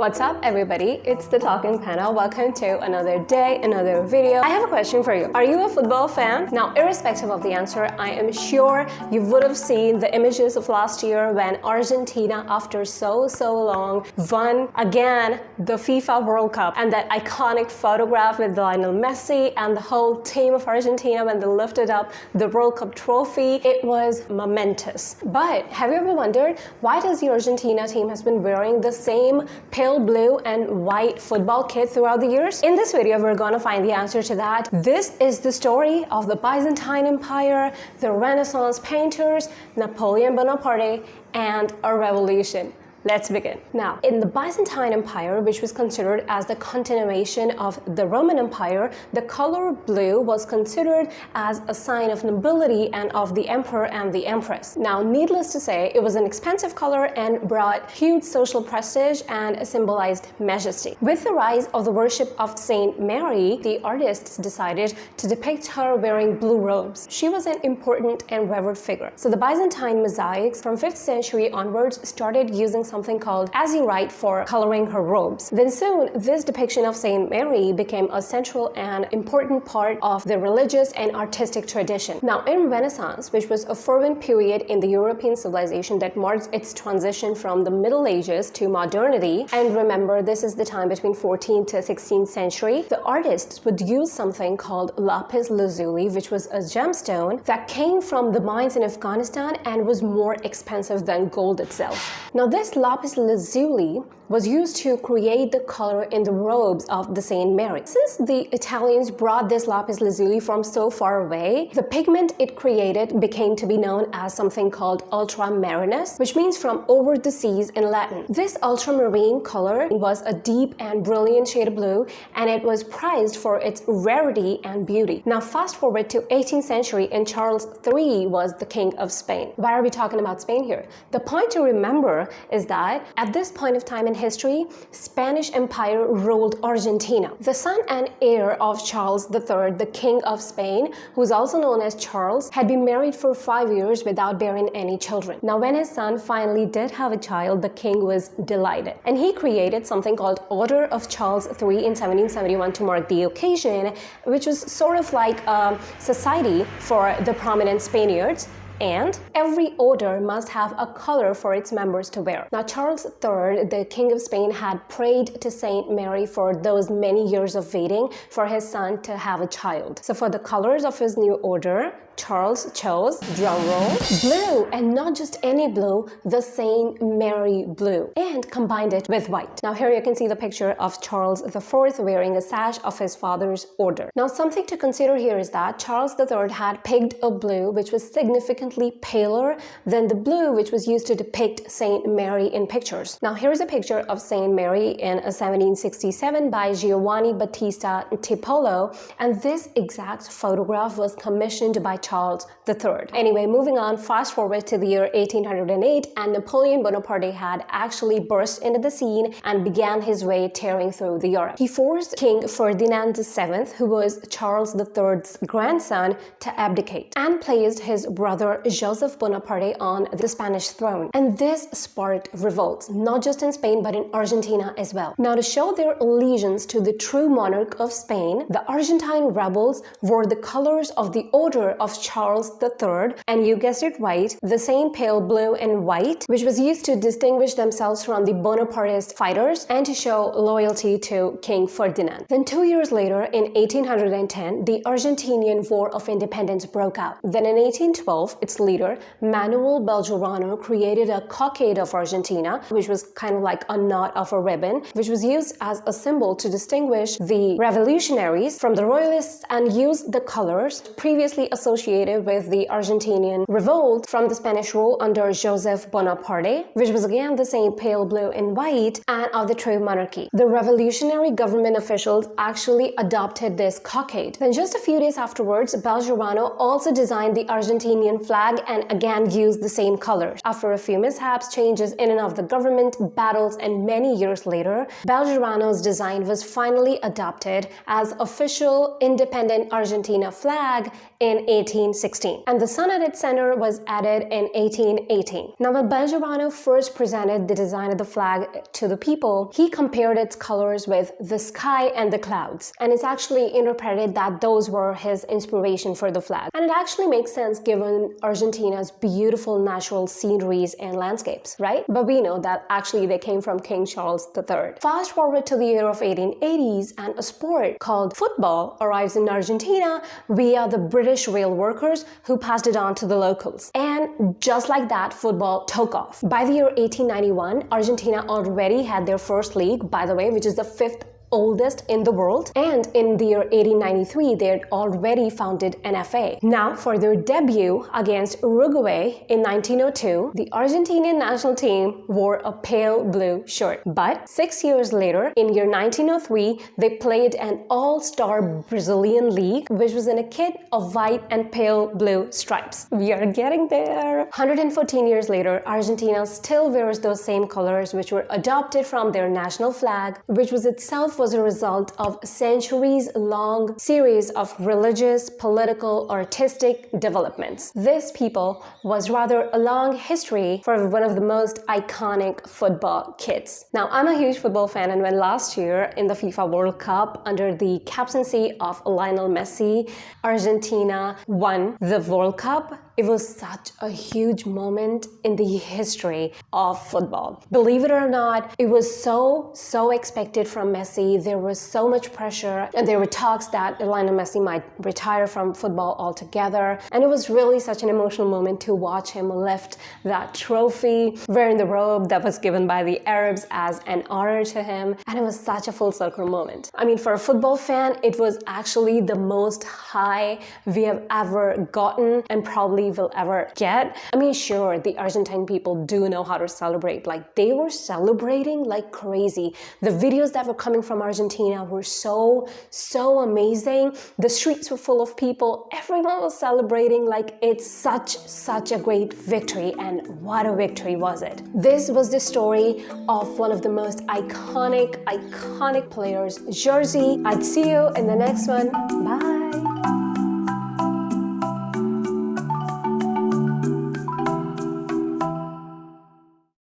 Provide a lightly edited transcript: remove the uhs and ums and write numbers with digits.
What's up everybody, it's the Talking Panel. Welcome to another day, another video. I have a question for you. Are you a football fan? Now, irrespective of the answer, I am sure you would have seen the images of last year when Argentina, after so long, won again the FIFA World Cup, and that iconic photograph with Lionel Messi and the whole team of Argentina when they lifted up the World Cup trophy. It was momentous. But have you ever wondered why does the Argentina team has been wearing the same pale blue and white football kit throughout the years? In this video, we're going to find the answer to that. This is the story of the Byzantine Empire, the Renaissance painters, Napoleon Bonaparte, and a revolution. Let's begin. Now, in the Byzantine Empire, which was considered as the continuation of the Roman Empire, the color blue was considered as a sign of nobility and of the emperor and the empress. Now, needless to say, it was an expensive color and brought huge social prestige and symbolized majesty. With the rise of the worship of Saint Mary, the artists decided to depict her wearing blue robes. She was an important and revered figure. So the Byzantine mosaics from 5th century onwards started using something called azurite for coloring her robes. Then soon, this depiction of Saint Mary became a central and important part of the religious and artistic tradition. Now, in Renaissance, which was a fervent period in the European civilization that marked its transition from the Middle Ages to modernity, and remember, this is the time between 14th to 16th century, the artists would use something called lapis lazuli, which was a gemstone that came from the mines in Afghanistan and was more expensive than gold itself. Now, this lapis lazuli was used to create the color in the robes of the Saint Mary. Since the Italians brought this lapis lazuli from so far away, the pigment it created became to be known as something called ultramarinus, which means from over the seas in Latin. This ultramarine color was a deep and brilliant shade of blue, and it was prized for its rarity and beauty. Now, fast forward to 18th century, and Charles III was the king of Spain. Why are we talking about Spain here? The point to remember is that at this point of time in history, Spanish Empire ruled Argentina. The son and heir of Charles III, the King of Spain, who is also known as Charles, had been married for 5 years without bearing any children. Now, when his son finally did have a child, the king was delighted, and he created something called Order of Charles III in 1771 to mark the occasion, which was sort of like a society for the prominent Spaniards. And every order must have a color for its members to wear. Now, Charles III, the King of Spain, had prayed to Saint Mary for those many years of waiting for his son to have a child. So for the colors of his new order, Charles chose, drumroll, blue, and not just any blue, the Saint Mary blue, and combined it with white. Now here you can see the picture of Charles IV wearing a sash of his father's order. Now, something to consider here is that Charles III had picked a blue which was significantly paler than the blue which was used to depict Saint Mary in pictures. Now here's a picture of Saint Mary in 1767 by Giovanni Battista Tiepolo, and this exact photograph was commissioned by Charles III. Anyway, moving on, fast forward to the year 1808, and Napoleon Bonaparte had actually burst into the scene and began his way tearing through the Europe. He forced King Ferdinand VII, who was Charles III's grandson, to abdicate and placed his brother Joseph Bonaparte on the Spanish throne. And this sparked revolts, not just in Spain but in Argentina as well. Now, to show their allegiance to the true monarch of Spain, the Argentine rebels wore the colors of the Order of Charles III, and you guessed it right, the same pale blue and white, which was used to distinguish themselves from the Bonapartist fighters and to show loyalty to King Ferdinand. Then 2 years later, in 1810, the Argentinian War of Independence broke out. Then in 1812, its leader, Manuel Belgrano, created a cockade of Argentina, which was kind of like a knot of a ribbon, which was used as a symbol to distinguish the revolutionaries from the royalists, and used the colors previously associated with the Argentinian revolt from the Spanish rule under Joseph Bonaparte, which was again the same pale blue and white, and of the true monarchy. The revolutionary government officials actually adopted this cockade. Then just a few days afterwards, Belgrano also designed the Argentinian flag and again used the same colors. After a few mishaps, changes in and of the government, battles, and many years later, Belgrano's design was finally adopted as official independent Argentina flag in 1816, and the sun at its center was added in 1818. Now, when Belgrano first presented the design of the flag to the people, he compared its colors with the sky and the clouds, and it's actually interpreted that those were his inspiration for the flag. And it actually makes sense given Argentina's beautiful natural sceneries and landscapes, right? But we know that actually they came from King Charles III. Fast forward to the year of 1880s, and a sport called football arrives in Argentina via the British rail workers who passed it on to the locals. And just like that, football took off. By the year 1891, Argentina already had their first league, by the way, which is the fifth oldest in the world, and in the year 1893 they had already founded an FA. Now, for their debut against Uruguay in 1902, the Argentinian national team wore a pale blue shirt. But 6 years later, in year 1903, they played an all-star Brazilian league, which was in a kit of white and pale blue stripes. We are getting there. 114 years later, Argentina still wears those same colors, which were adopted from their national flag, which was itself was a result of a centuries-long series of religious, political, artistic developments. This people was rather a long history for one of the most iconic football kits. Now, I'm a huge football fan, and when last year in the FIFA World Cup, under the captaincy of Lionel Messi, Argentina won the World Cup, it was such a huge moment in the history of football. Believe it or not, it was so expected from Messi. There was so much pressure, and there were talks that Lionel Messi might retire from football altogether. And it was really such an emotional moment to watch him lift that trophy, wearing the robe that was given by the Arabs as an honor to him. And it was such a full circle moment. I mean, for a football fan, it was actually the most high we have ever gotten, and probably will ever get. I mean, sure, the Argentine people do know how to celebrate. Like, they were celebrating like crazy. The videos that were coming from Argentina were so amazing. The streets were full of people. Everyone was celebrating like it's such a great victory. And what a victory was it. This was the story of one of the most iconic players' jersey. I'd see you in the next one. Bye.